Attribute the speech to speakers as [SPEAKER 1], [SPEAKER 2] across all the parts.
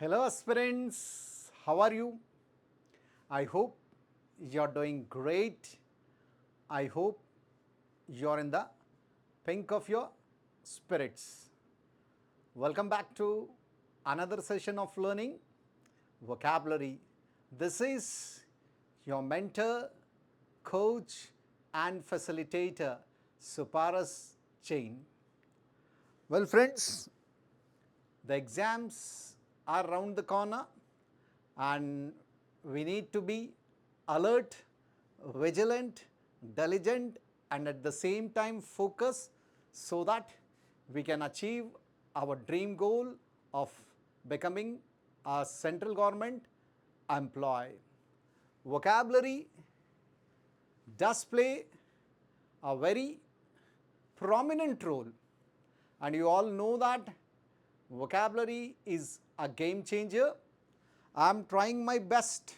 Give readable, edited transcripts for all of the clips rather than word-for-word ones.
[SPEAKER 1] Hello, aspirants. How are you? I hope you're doing great. I hope you're in the pink of your spirits. Welcome back to another session of learning vocabulary. This is your mentor, coach, and facilitator, Suparas Chain. Well, friends, the exams are round the corner and we need to be alert, vigilant, diligent, and at the same time focus so that we can achieve our dream goal of becoming a central government employee. Vocabulary does play a very prominent role, and you all know that vocabulary is a game changer. I am trying my best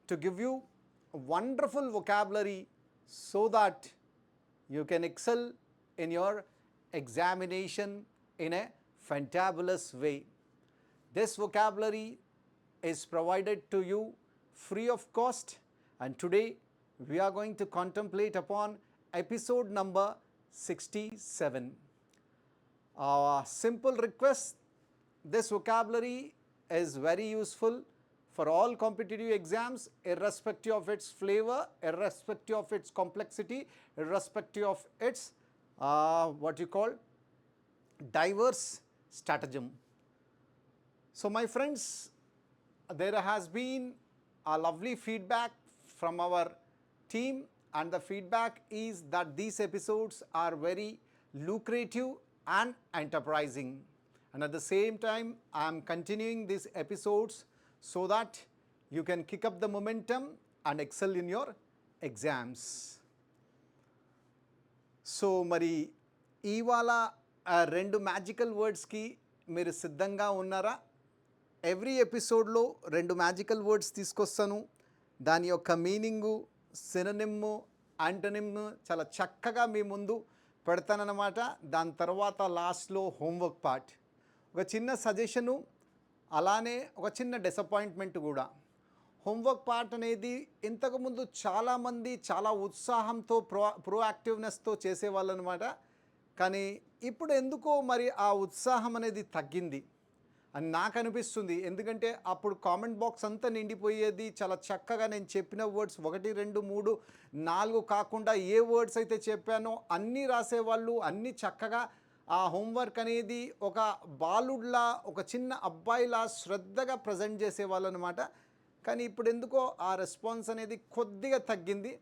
[SPEAKER 1] to give you a wonderful vocabulary so that you can excel in your examination in a fantabulous way. This vocabulary is provided to you free of cost, and today we are going to contemplate upon episode number 67. Simple request, this vocabulary is very useful for all competitive exams, irrespective of its flavor, irrespective of its complexity, irrespective of its what you call diverse stratagem. So my friends, there has been a lovely feedback from our team, and the feedback is that these episodes are very lucrative and enterprising. And at the same time, I am continuing these episodes so that you can kick up the momentum and excel in your exams. So మరి ఇవాళ రెండు magical వర్డ్స్కి మీరు సిద్ధంగా ఉన్నారా? Every ఎపిసోడ్లో రెండు magical words తీసుకొస్తాను. దాని యొక్క మీనింగు, సినోనిమ్, యాంటోనిమ్ చాలా చక్కగా మీ ముందు పెడతానన్నమాట. దాని తర్వాత లాస్ట్లో హోంవర్క్ పార్ట్. ఒక చిన్న సజెషను, అలానే ఒక చిన్న డిసప్పాయింట్మెంట్ కూడా. హోంవర్క్ పార్ట్ అనేది ఇంతకుముందు చాలామంది చాలా ఉత్సాహంతో ప్రోయాక్టివ్నెస్తో చేసేవాళ్ళు అనమాట. కానీ ఇప్పుడు ఎందుకో మరి ఆ ఉత్సాహం అనేది తగ్గింది అని నాకు అనిపిస్తుంది. ఎందుకంటే అప్పుడు కామెంట్ బాక్స్ అంతా నిండిపోయేది. చాలా చక్కగా నేను చెప్పిన వర్డ్స్ 1, 2, 3, 4 కాకుండా ఏ వర్డ్స్ అయితే చెప్పానో అన్నీ రాసేవాళ్ళు. అన్నీ చక్కగా ఆ హోంవర్క్ అనేది ఒక బాలుడ్లా, ఒక చిన్న అబ్బాయిలా శ్రద్ధగా ప్రజెంట్ చేసేవాళ్ళు అనమాట. కానీ ఇప్పుడు ఎందుకో ఆ రెస్పాన్స్ అనేది కొద్దిగా తగ్గింది.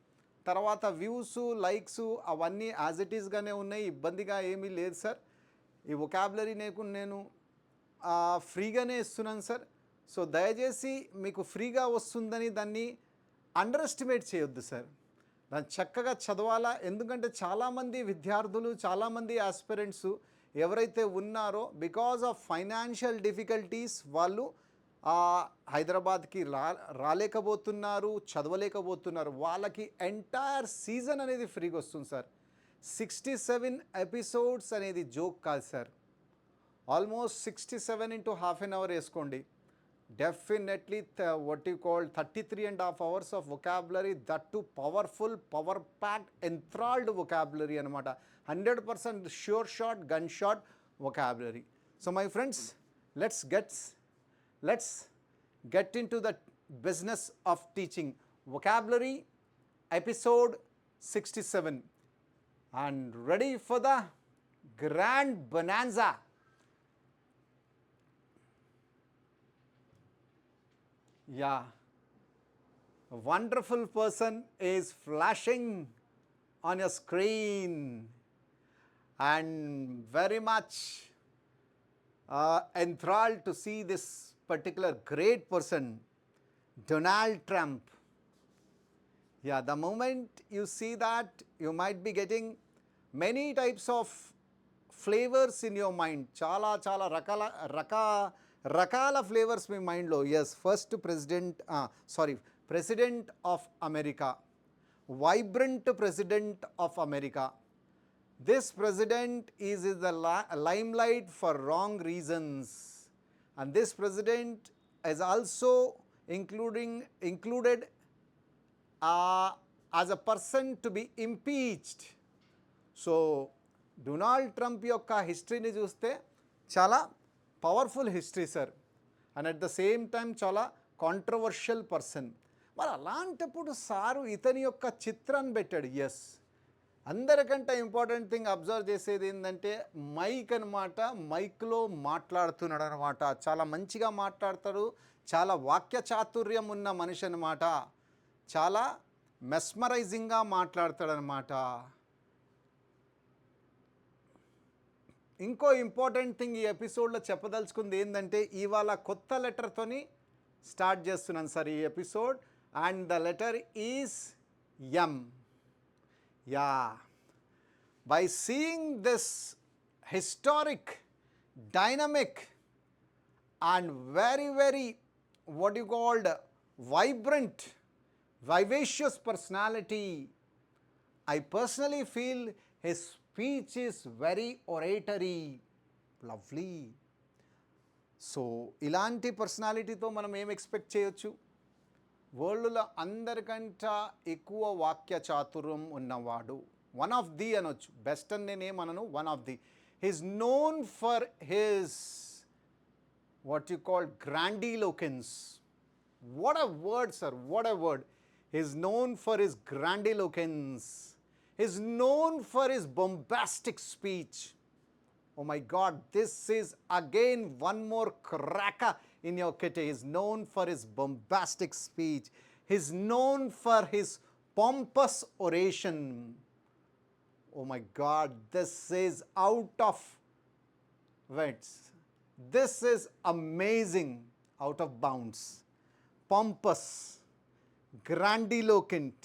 [SPEAKER 1] తర్వాత వ్యూస్, లైక్స్ అవన్నీ యాజ్ ఇట్ ఈస్గానే ఉన్నాయి, ఇబ్బందిగా ఏమీ లేదు సార్. ఈ వొకాబులరీ నేను ఫ్రీగానే ఇస్తున్నాను సార్. సో దయచేసి మీకు ఫ్రీగా వస్తుందని దాన్ని అండర్ ఎస్టిమేట్ చేయొద్దు సార్. దాన్ని చక్కగా చదవాలా. ఎందుకంటే చాలామంది విద్యార్థులు, చాలామంది ఆస్పిరెంట్స్ ఎవరైతే ఉన్నారో బికాజ్ ఆఫ్ ఫైనాన్షియల్ డిఫికల్టీస్ వాళ్ళు హైదరాబాద్కి రాలేకపోతున్నారు, చదవలేకపోతున్నారు. వాళ్ళకి ఎంటైర్ సీజన్ అనేది ఫ్రీగా వస్తుంది సార్. 67 ఎపిసోడ్స్ అనేది జోక్ కాదు sir. Almost 67 into half an hour వేసుకోండి. Definitely what you call 33.5 hours of vocabulary, that too powerful, power packed, enthralled vocabulary అనమాట. 100% sure shot, gun shot vocabulary. So my friends, let's get into the business of teaching. Vocabulary episode 67, and ready for the grand bonanza. Yeah, a wonderful person is flashing on your screen, and very much enthralled to see this particular great person, Donald Trump. Yeah, the moment you see that, you might be getting many types of flavors in your mind. Chala రకాల flavours మీ మైండ్లో. Yes, first president of America, vibrant president of America. This president is in the limelight for wrong reasons. And this president is also included uh, as a person to be impeached. So Donald Trump యొక్క హిస్టరీని చూస్తే చాలా powerful history sir, and at the same time చాలా controversial person. మరి అలాంటప్పుడు sir ఇతని యొక్క చిత్రాన్ని పెట్టాడు. ఎస్, అందరికంటే ఇంపార్టెంట్ థింగ్ అబ్జర్వ్ చేసేది ఏంటంటే మైక్ అనమాట. మైక్లో మాట్లాడుతున్నాడు అనమాట. చాలా మంచిగా మాట్లాడతాడు, చాలా వాక్య చాతుర్యం ఉన్న మనిషి అనమాట, చాలా మెస్మరైజింగ్గా మాట్లాడతాడనమాట. ఇంకో ఇంపార్టెంట్ థింగ్ ఈ ఎపిసోడ్లో చెప్పదలుచుకుంది ఏంటంటే ఇవాళ కొత్త లెటర్తోని స్టార్ట్ చేస్తున్నాను సార్ ఈ episode, and the letter is M. Yeah, by seeing this historic, dynamic and very what you called vibrant, vivacious personality, I personally feel his speech is very oratory, lovely. So ఇలాంటి పర్సనాలిటీతో మనం ఏం expect చేయొచ్చు? వరల్డ్లో అందరికంటే ఎక్కువ వాక్య చాతుర్యం ఉన్నవాడు, వన్ ఆఫ్ ది అనొచ్చు, బెస్ట్ అని నేనేమనను, one of the. He's known for his what you call grandiloquence. What a word sir, what a word. He's known for his grandiloquence. He's known for his bombastic speech. Oh my God, this is again one more cracker in your kitty. He is known for his bombastic speech. He is known for his pompous oration. Oh my God, this is out of words. This is amazing, out of bounds. Pompous, grandiloquent,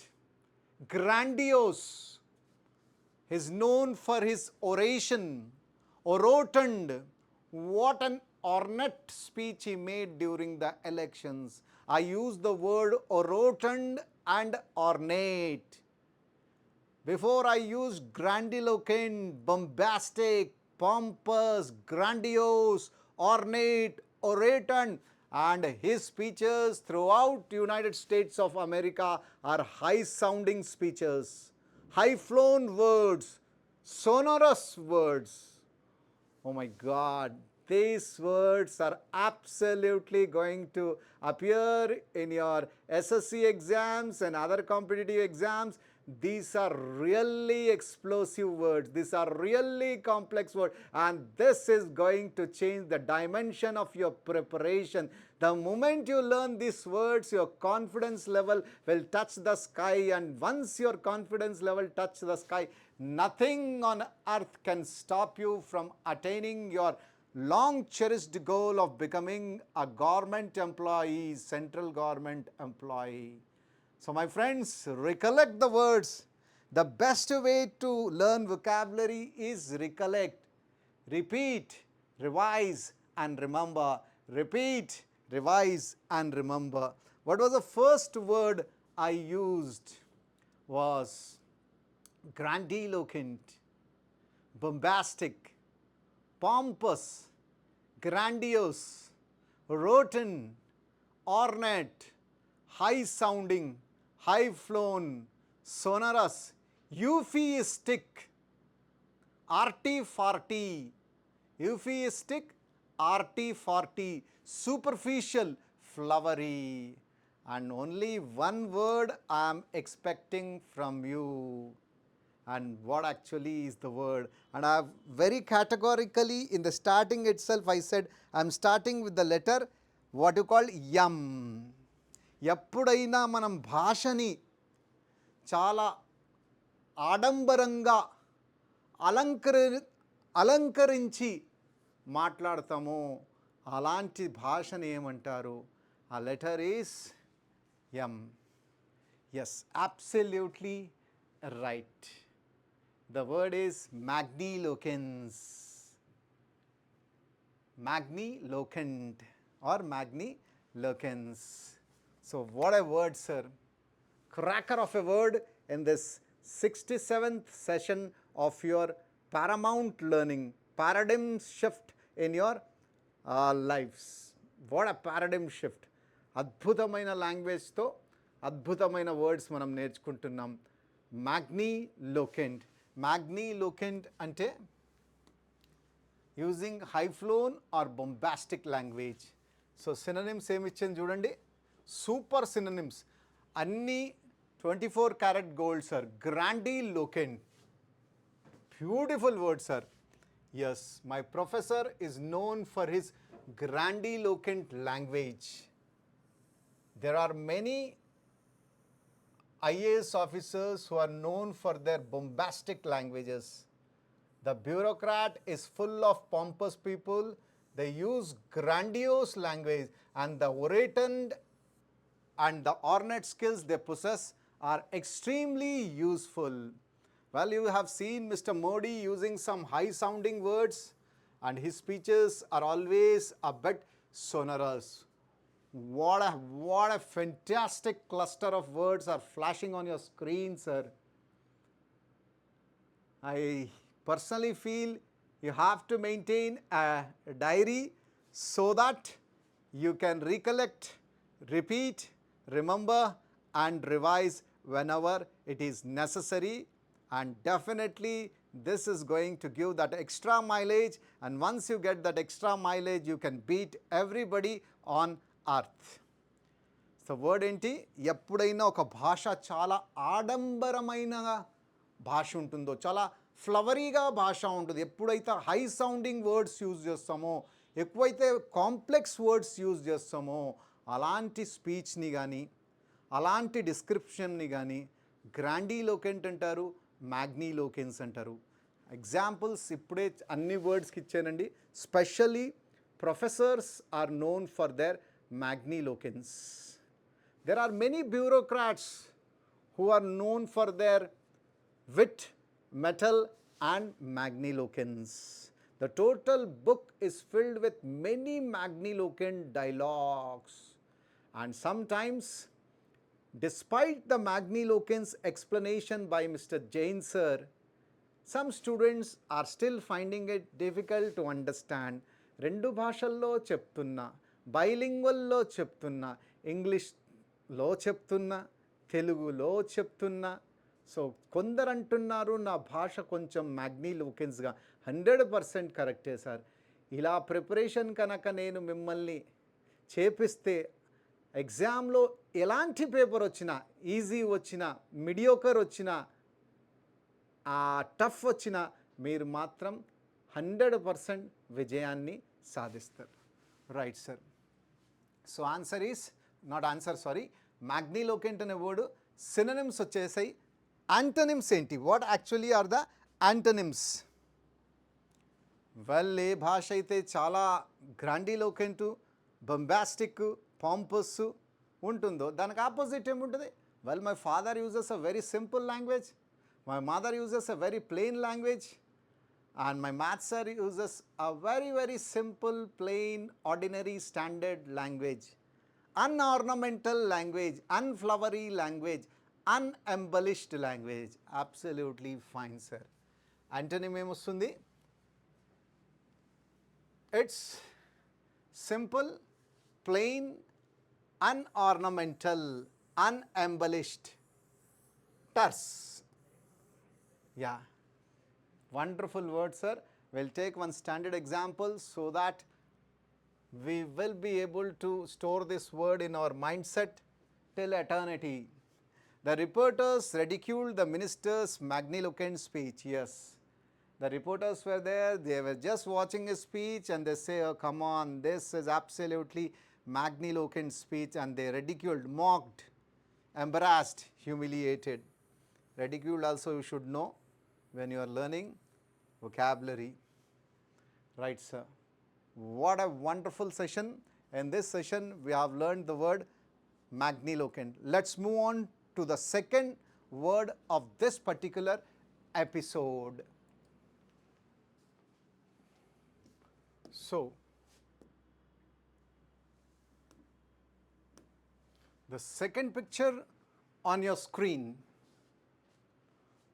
[SPEAKER 1] grandiose. He is known for his oration. Orotund. What an ornate speech he made during the elections. I use the word orotund and ornate. Before I used grandiloquent, bombastic, pompous, grandiose, ornate, orotund, and his speeches throughout United States of America are high-sounding speeches, high-flown words, sonorous words. Oh my God, these words are absolutely going to appear in your SSC exams and other competitive exams. These are really explosive words. These are really complex words. And this is going to change the dimension of your preparation. The moment you learn these words, your confidence level will touch the sky. And once your confidence level touches the sky, nothing on earth can stop you from attaining your long cherished goal of becoming a government employee, central government employee. So my friends, recollect the words. The best way to learn vocabulary is recollect, repeat, revise and remember. Repeat, revise and remember. What was the first word I used? Was grandiloquent, bombastic, pompous, grandiose, rotund, ornate, high-sounding, high-flown, sonorous, eupheistic, arty-farty, eupheistic, arty-farty, superficial, flowery. And only one word I am expecting from you. And what actually is the word? And I have very categorically in the starting itself I said I am starting with the letter what you call yam. ఎప్పుడైనా మనం భాషని చాలా ఆడంబరంగా అలంకరించి మాట్లాడతామో అలాంటి భాషని ఏమంటారు? ఆ letter is M. Yes, absolutely right. The word is magniloquence, magniloquent or magniloquence. So what a word, sir. Cracker of a word in this 67th session of your paramount learning, paradigm shift in your lifes. What a paradigm shift. అద్భుతమైన లాంగ్వేజ్తో అద్భుతమైన words మనం నేర్చుకుంటున్నాం. Magniloquent. Magniloquent అంటే using high flown or bombastic language. So synonyms ఏమి ఇచ్చింది చూడండి, super synonyms అన్నీ 24 carat gold sir. Grandiloquent, beautiful word sir. Yes, my professor is known for his grandiloquent language. There are many IAS officers who are known for their bombastic languages. The bureaucrat is full of pompous people. They use grandiose language, and the orotund and the ornate skills they possess are extremely useful. Well, you have seen Mr. Modi using some high-sounding words, and his speeches are always a bit sonorous. What a fantastic cluster of words are flashing on your screen, sir. I personally feel you have to maintain a diary so that you can recollect, repeat, remember and revise whenever it is necessary. And definitely this is going to give that extra mileage, and once you get that extra mileage you can beat everybody on earth. So word ఏంటి, ఎప్పుడైనా ఒక భాష చాలా ఆడంబరమైన భాష ఉంటుందో, చాలా ఫ్లవరీగా భాష ఉంటుంది, ఎప్పుడైతే హై సౌండింగ్ వర్డ్స్ యూజ్ చేస్తామో, ఎక్కువైతే కాంప్లెక్స్ వర్డ్స్ యూజ్ చేస్తామో, అలాంటి స్పీచ్ని కానీ అలాంటి డిస్క్రిప్షన్ని కానీ గ్రాండిలోకెంట్ అంటారు, మ్యాగ్నిలోకెన్స్ అంటారు. ఎగ్జాంపుల్స్ ఇప్పుడే అన్ని వర్డ్స్కి ఇచ్చానండి. Specially professors are known for their magniloquence. There are many bureaucrats who are known for their wit, metal and magniloquence. The total book is filled with many magniloquent dialogues, and sometimes despite the magniloquence explanation by Mr. Jain sir, some students are still finding it difficult to understand. రెండు భాషల్లో చెప్తున్నా, బైలింగ్వల్లో చెప్తున్నా, ఇంగ్లీష్లో చెప్తున్నా, తెలుగులో చెప్తున్నా. So కొందరు అంటున్నారు నా భాష కొంచెం మ్యాగ్నిలోకెన్స్గా. 100% కరెక్టే సార్. ఇలా ప్రిపరేషన్ కనుక నేను మిమ్మల్ని చేపిస్తే ఎగ్జామ్లో ఎలాంటి పేపర్ వచ్చినా, ఈజీ వచ్చినా, మిడియోకర్ వచ్చినా, టఫ్ వచ్చినా మీరు మాత్రం 100% విజయాన్ని సాధిస్తారు. Right sir. So answer is not answer, sorry, magniloquent అనే వర్డ్ సినోనిమ్స్ వచ్చేసాయి. యాంటోనిమ్స్ ఏంటి, what actually are the antonyms? Well, ఏ భాష అయితే చాలా గ్రాండిలోకెంట్, బొంబాస్టిక్, పాంపస్ ఉంటుందో దానికి ఆపోజిట్ ఏముంటుంది? Well, my father uses a very simple language, my mother uses a very plain language, and my math sir uses a very simple, plain, ordinary, standard language, unornamental language, unflowery language, unembellished language. Absolutely fine, sir. Antonym ఏమొస్తుంది? It's simple, plain, unornamental, unembellished, terse. Yeah. Wonderful word, sir. We'll take one standard example so that we will be able to store this word in our mindset till eternity. The reporters ridiculed the minister's magniloquent speech. Yes, the reporters were there, they were just watching his speech and they say, oh, come on, this is absolutely magniloquent speech, and they ridiculed, mocked, embarrassed, humiliated. Ridiculed also you should know when you are learning vocabulary. Right, sir. What a wonderful session. In this session we have learned the word magniloquent. Let's move on to the second word of this particular episode. So the second picture on your screen,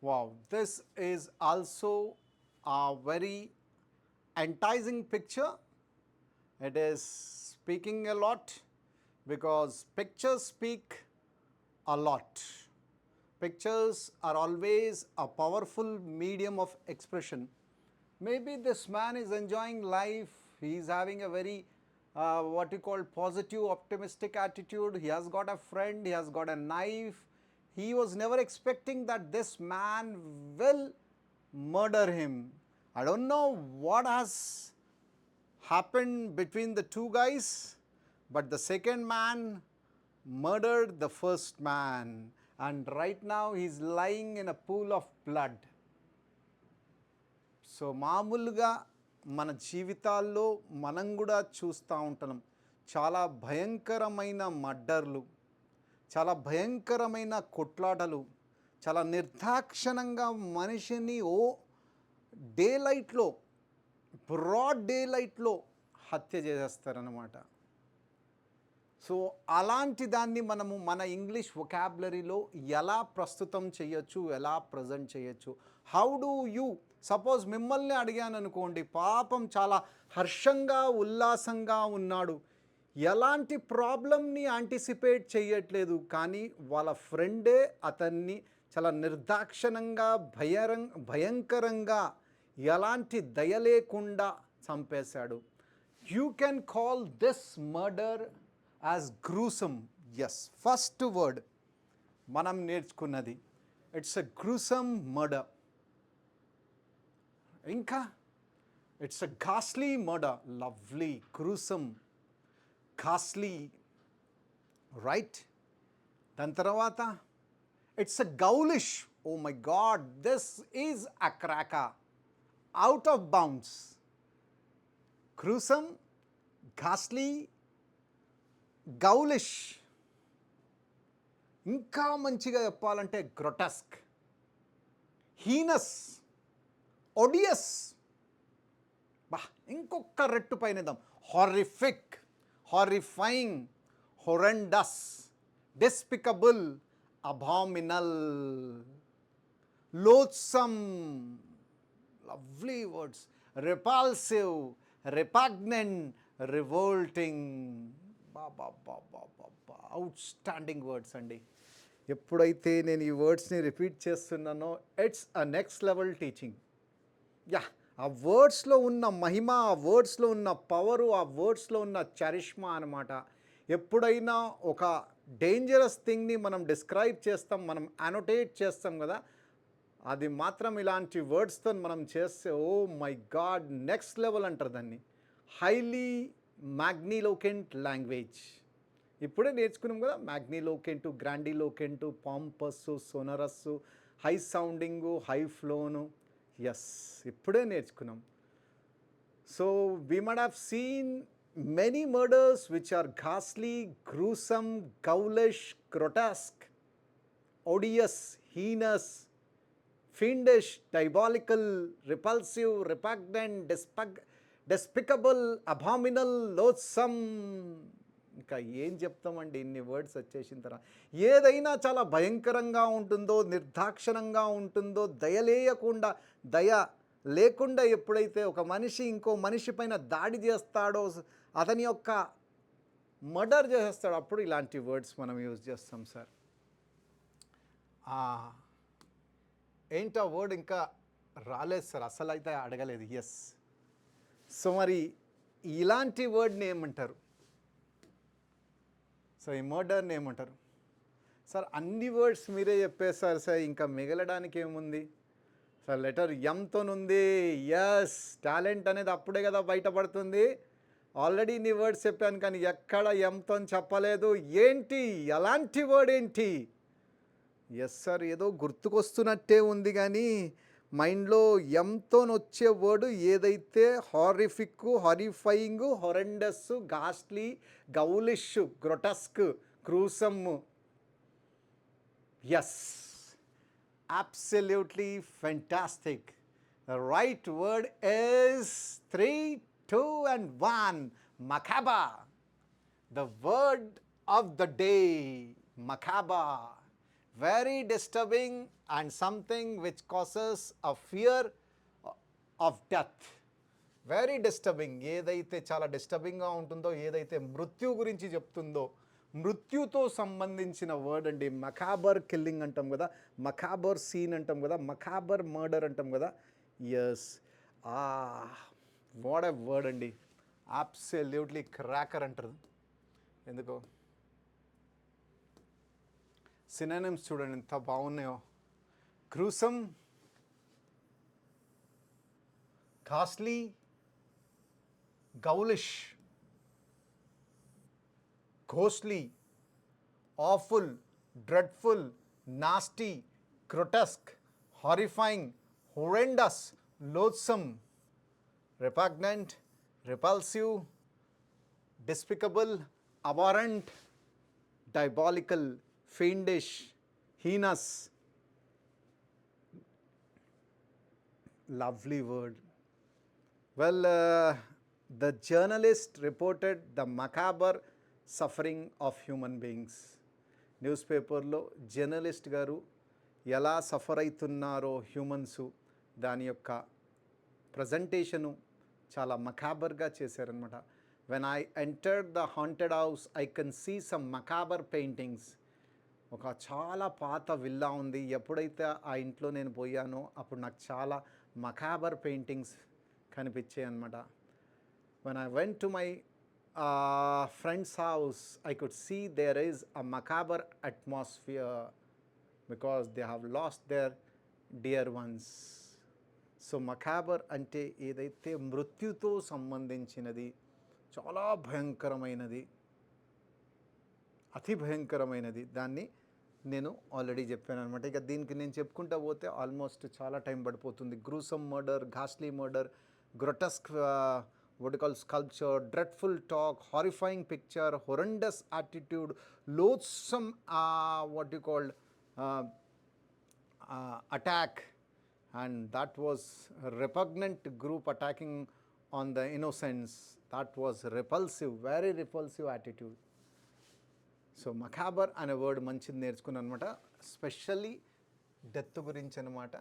[SPEAKER 1] wow, this is also a very enticing picture, It is speaking a lot because pictures speak a lot. Pictures are always a powerful medium of expression. Maybe this man is enjoying life, he is having a very what you call positive, optimistic attitude. He has got a friend, he has got a knife. He was never expecting that this man will murder him. I don't know what has happened between the two guys, but the second man murdered the first man, and right now he's lying in a pool of blood. So మామూలుగా మన జీవితాల్లో మనం కూడా చూస్తూ ఉంటున్నాం, చాలా భయంకరమైన మర్డర్లు, చాలా భయంకరమైన కొట్లాటలు, చాలా నిర్దాక్షిణంగా మనిషిని డే లైట్లో, బ్రాడ్ డే లైట్లో హత్య చేసేస్తారనమాట. సో అలాంటి దాన్ని మనము మన ఇంగ్లీష్ వొకాబులరీలో ఎలా ప్రస్తుతం చేయొచ్చు, ఎలా ప్రజెంట్ చేయొచ్చు? హౌ డూ యూ, సపోజ్ మిమ్మల్ని అడిగాను అనుకోండి, పాపం చాలా హర్షంగా ఉల్లాసంగా ఉన్నాడు, ఎలాంటి ప్రాబ్లమ్ని యాంటిసిపేట్ చేయట్లేదు, కానీ వాళ్ళ ఫ్రెండే అతన్ని చాలా నిర్దాక్షిణంగా భయంకరంగా ఎలాంటి దయ లేకుండా చంపేశాడు. You can call this murder as gruesome. Yes, first word మనం నేర్చుకున్నది, ఇట్స్ ఎ గ్రూసమ్ మర్డర్. ఇంకా it's a ఘాస్లీ murder. Lovely, gruesome, ఘాస్లీ, right? దాని తర్వాత it's a గౌలిష్. Oh my God, this is a క్రాకా, out of bounds. Gruesome, ఘాస్లీ, గౌలిష్. ఇంకా మంచిగా చెప్పాలంటే గ్రొటెస్క్, heinous, ఒడియస్. బా, ఇంకొక రెట్టు పైన ఇద్దాం. Horrific, horrifying, horrendous, despicable, abominable, loathsome. Lovely words. Repulsive, repugnant, revolting. Outstanding words అండి. ఎప్పుడైతే నేను ఈ వర్డ్స్ని రిపీట్ చేస్తున్నానో, it's a next level teaching. Ya, ఆ వర్డ్స్లో ఉన్న మహిమ, ఆ వర్డ్స్లో ఉన్న పవరు, ఆ వర్డ్స్లో ఉన్న చరిష్మా అనమాట. ఎప్పుడైనా ఒక డేంజరస్ థింగ్ని మనం డిస్క్రైబ్ చేస్తాం, మనం అనోటేట్ చేస్తాం కదా, అది మాత్రం ఇలాంటి వర్డ్స్తో మనం చేస్తే, oh my God, next level అంటారు దాన్ని. Highly magniloquent language. ఇప్పుడే నేర్చుకున్నాం కదా, magniloquent, grandiloquent, pompous, sonorous, high sounding, high flown. Yes, ఇప్పుడే నేర్చుకున్నాం. So we might have seen many murders which are ghastly, gruesome, ghoulish, grotesque, odious, heinous, fiendish, diabolical, repulsive, repugnant, despicable, abominable, loathsome. ఇంకా ఏం చెప్తామండి, ఇన్ని words వచ్చేసిన తర్వాత. ఏదైనా చాలా భయంకరంగా ఉంటుందో, నిర్దాక్షిణంగా ఉంటుందో, దయ లేకుండా ఎప్పుడైతే ఒక మనిషి ఇంకో మనిషి పైన దాడి చేస్తాడో, అతని యొక్క మర్డర్ చేసేస్తాడో, అప్పుడు ఇలాంటి వర్డ్స్ మనం యూజ్ చేస్తాం సార్. ఏంటో వర్డ్ ఇంకా రాలేదు సార్, అసలు అయితే అడగలేదు. ఎస్, సో మరి ఇలాంటి వర్డ్ని ఏమంటారు? సో ఈ మర్డర్ని ఏమంటారు సార్? అన్ని వర్డ్స్ మీరే చెప్పేశారు సార్, ఇంకా మిగలడానికి ఏముంది సార్? లెటర్ ఎంతోనుంది. ఎస్, టాలెంట్ అనేది అప్పుడే కదా బయటపడుతుంది. ఆల్రెడీ నీ వర్డ్స్ చెప్పాను, కానీ ఎక్కడ ఎంతో చెప్పలేదు. ఏంటి, ఎలాంటి వర్డ్ ఏంటి? ఎస్ సార్, ఏదో గుర్తుకొస్తున్నట్టే ఉంది, కానీ మైండ్లో ఎంతో వచ్చే వర్డ్ ఏదైతే horrific, horrifying, horrendous, ghastly, ghoulish, grotesque, gruesome. Yes, absolutely fantastic. The right word is 3, 2 and 1, macabre. The word of the day, macabre. Very disturbing and something which causes a fear of death. Very disturbing. ఏదైతే చాలా డిస్టర్బింగ్గా ఉంటుందో, ఏదైతే మృత్యు గురించి చెప్తుందో, మృత్యుతో సంబంధించిన word అండి. మకాబర్ killing అంటాం కదా, మకాబర్ సీన్ అంటాం కదా, మకాబర్ మర్డర్ అంటాం కదా. ఎస్, వాట్ ఎ వర్డ్ అండి. అబ్సల్యూట్లీ క్రాకర్ అంటారు. ఎందుకో సినానిమ్స్ చూడండి ఎంత బాగున్నాయో. Gruesome, ghastly, ghoulish, ghostly, awful, dreadful, nasty, grotesque, horrifying, horrendous, loathsome, repugnant, repulsive, despicable, abhorrent, diabolical, fiendish, heinous. Lovely word. Well, the journalist reported the macabre suffering of human beings. News పేపర్లో journalist గారు ఎలా suffer అవుతున్నారో humans, దాని యొక్క presentation చాలా మకాబర్గా చేశారనమాట. When I entered the haunted house I can see some macabre paintings. ఒక చాలా పాత విల్లా ఉంది. ఎప్పుడైతే ఆ ఇంట్లో నేను పోయానో అప్పుడు నాకు చాలా మకాబర్ పెయింటింగ్స్ కనిపించాయి అనమాట. When I went to my friend's house, I could see there is a macabre atmosphere because they have lost their dear ones. So macabre అంటే ఏదైతే మృత్యుతో సంబంధించినది, చాలా భయంకరమైనది, అతి భయంకరమైనది, దాన్ని నేను ఆల్రెడీ చెప్పాను అనమాట. ఇక దీనికి నేను చెప్పుకుంటా పోతే ఆల్మోస్ట్ చాలా టైం పడిపోతుంది. గ్రూసమ్ మర్డర్, ఘాస్లీ murder, grotesque what you call sculpture, dreadful talk, horrifying picture, horrendous attitude, loathsome what you call attack, and that was a repugnant group attacking on the innocents. That was repulsive, very repulsive attitude. So macabre అనే word మంచిది నేర్చుకున్నాను అనమాట. Specially death గురించి అనమాట,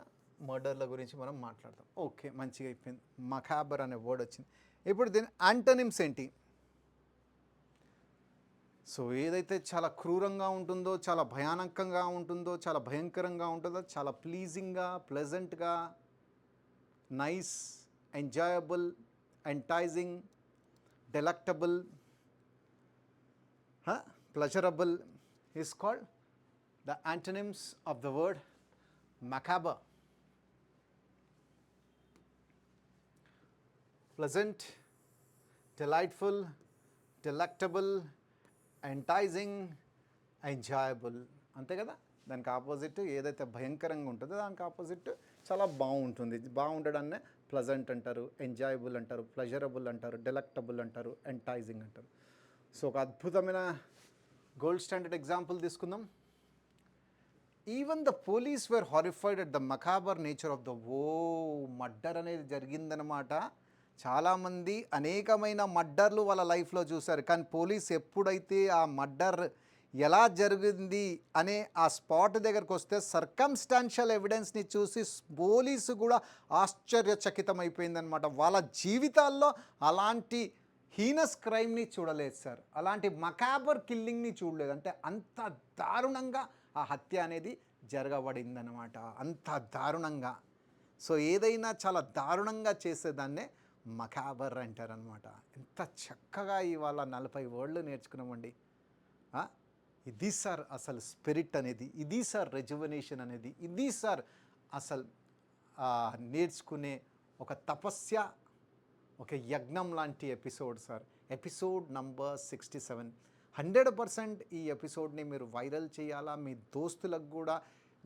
[SPEAKER 1] మర్డర్ల గురించి మనం మాట్లాడతాం. Okay, మంచిగా అయిపోయింది. మకాబర్ అనే వర్డ్ వచ్చింది. ఇప్పుడు దీని యాంటనిమ్స్ ఏంటి? సో ఏదైతే చాలా క్రూరంగా ఉంటుందో, చాలా భయానకంగా ఉంటుందో, చాలా భయంకరంగా ఉంటుందో, చాలా ప్లీజింగ్గా, ప్లెజెంట్గా, nice, enjoyable, enticing, delectable, pleasurable is called the antonyms of the word macabre. Pleasant, delightful, delectable, enticing, enjoyable. అంతే కదా. దానికి ఆపోజిట్ ఏదైతే భయంకరంగా ఉంటుందో దానికి ఆపోజిట్ చాలా బాగుంటుంది. బాగుండడాన్నే ప్లెజెంట్ అంటారు, ఎంజాయబుల్ అంటారు, ప్లెజరబుల్ అంటారు, డెలక్టబుల్ అంటారు, ఎంటైజింగ్ అంటారు. సో ఒక అద్భుతమైన గోల్డ్ స్టాండర్డ్ ఎగ్జాంపుల్ తీసుకుందాం. Even the police were horrified at the macabre nature of the murder అనేది జరిగిందనమాట. చాలామంది అనేకమైన మర్డర్లు వాళ్ళ లైఫ్లో చూశారు, కానీ పోలీస్ ఎప్పుడైతే ఆ మర్డర్ ఎలా జరిగింది అనే ఆ స్పాట్ దగ్గరకు వస్తే సర్కమ్స్టాన్షియల్ ఎవిడెన్స్ని చూసి పోలీసు కూడా ఆశ్చర్యచకితమైపోయిందనమాట. వాళ్ళ జీవితాల్లో అలాంటి హీనస్ క్రైమ్ని చూడలేదు సార్, అలాంటి మకాబర్ కిల్లింగ్ని చూడలేదు. అంటే అంత దారుణంగా ఆ హత్య అనేది జరగబడిందనమాట, అంత దారుణంగా. సో ఏదైనా చాలా దారుణంగా చేసేదాన్నే మకాబర్ అంటారనమాట. ఎంత చక్కగా ఇవాళ 40 వర్డ్లు నేర్చుకున్నామండి. ఇది సార్ అసలు స్పిరిట్ అనేది, ఇది సార్ రెజువనేషన్ అనేది, ఇది సార్ అసలు నేర్చుకునే ఒక తపస్య, ఒక యజ్ఞం లాంటి ఎపిసోడ్ సార్. Episode number 67. 100% ఈ ఎపిసోడ్ని మీరు వైరల్ చేయాలా, మీ దోస్తులకు కూడా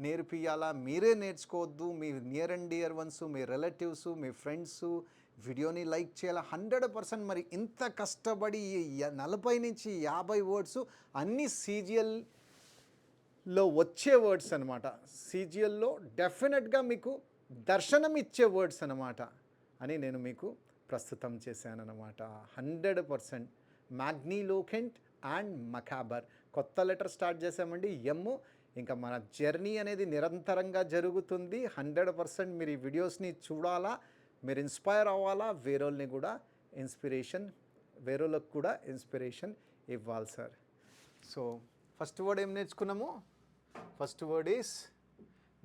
[SPEAKER 1] నేర్పియాలా. మీరే నేర్చుకోవద్దు, మీ నియర్ అండ్ డియర్ వన్స్, మీ రిలేటివ్స్, మీ ఫ్రెండ్స్ వీడియోని లైక్ చేయాలా. 100%. మరి ఇంత కష్టపడి 40 నుంచి 50 వర్డ్స్ అన్నీ సీజిఎల్లో వచ్చే వర్డ్స్ అనమాట. సీజిఎల్లో డెఫినెట్గా మీకు దర్శనం ఇచ్చే వర్డ్స్ అనమాట అని నేను మీకు ప్రస్తుతం చేశానన్నమాట. 100% మ్యాగ్నిలోకెంట్ అండ్ మకాబర్. కొత్త లెటర్ స్టార్ట్ చేసామండి, ఎమ్. ఇంకా మన జర్నీ అనేది నిరంతరంగా జరుగుతుంది. 100% మీరు ఈ వీడియోస్ని చూడాలా, మీరు ఇన్స్పైర్ అవ్వాలా, వేరేళ్ళని కూడా వేరేళ్ళకి కూడా ఇన్స్పిరేషన్ ఇవ్వాలి సార్. సో ఫస్ట్ వర్డ్ ఏం నేర్చుకున్నాము? First word is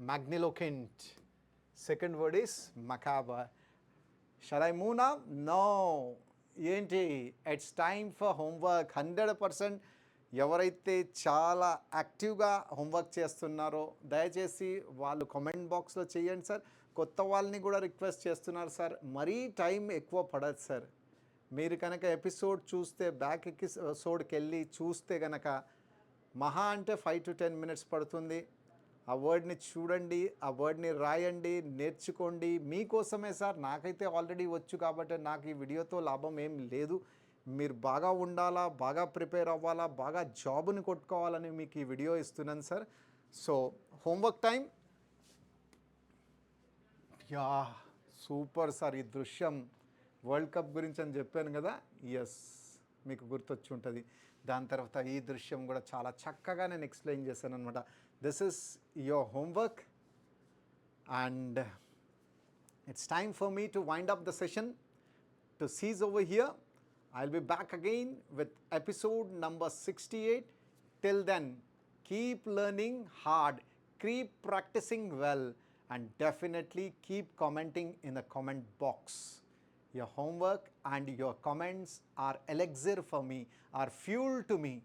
[SPEAKER 1] magniloquent, second word is macabre. Shall I move now? No. ఏంటి? It's time for homework. 100% ఎవరైతే చాలా యాక్టివ్గా హోంవర్క్ చేస్తున్నారో దయచేసి వాళ్ళు కామెంట్ బాక్స్లో చేయండి సార్. కొత్త వాళ్ళని కూడా రిక్వెస్ట్ చేస్తున్నారు సార్, మరీ టైం ఎక్కువ పడదు సార్. మీరు కనుక ఎపిసోడ్ చూస్తే, బ్యాక్ ఎపిసోడ్కి వెళ్ళి చూస్తే కనుక మహా అంటే 5 to 10 minutes పడుతుంది. ఆ వర్డ్ని చూడండి, ఆ వర్డ్ని రాయండి, నేర్చుకోండి. మీకోసమే సార్, నాకైతే ఆల్రెడీ వచ్చు కాబట్టి నాకు ఈ వీడియోతో లాభం ఏం లేదు. మీరు బాగా ఉండాలా, బాగా ప్రిపేర్ అవ్వాలా, బాగా జాబ్ని కొట్టుకోవాలని మీకు ఈ వీడియో ఇస్తున్నాను sir. So homework time. Yeah super sir. ఈ దృశ్యం వరల్డ్ కప్ గురించి అని చెప్పాను కదా, ఎస్ మీకు గుర్తొచ్చి ఉంటుంది. దాని తర్వాత ఈ దృశ్యం కూడా చాలా చక్కగా నేను ఎక్స్ప్లెయిన్ చేశాను అనమాట. This is your homework and it's time for me to wind up the session, to seize over here. I'll be back again with episode number 68. Till then, keep learning hard, keep practicing well, and definitely keep commenting in the comment box. Your homework and your comments are elixir for me, are fuel to me.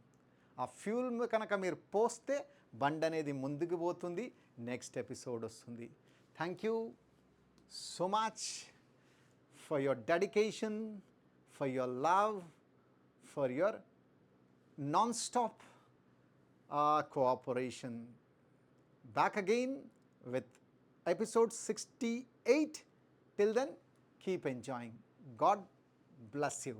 [SPEAKER 1] ఆ fuel కనుక మీరు పోస్తే బండి అనేది ముందుకు పోతుంది, next episode వస్తుంది. Thank you so much for your dedication, for your love, for your non-stop cooperation. Back again with episode 68. Till then, keep enjoying. God bless you.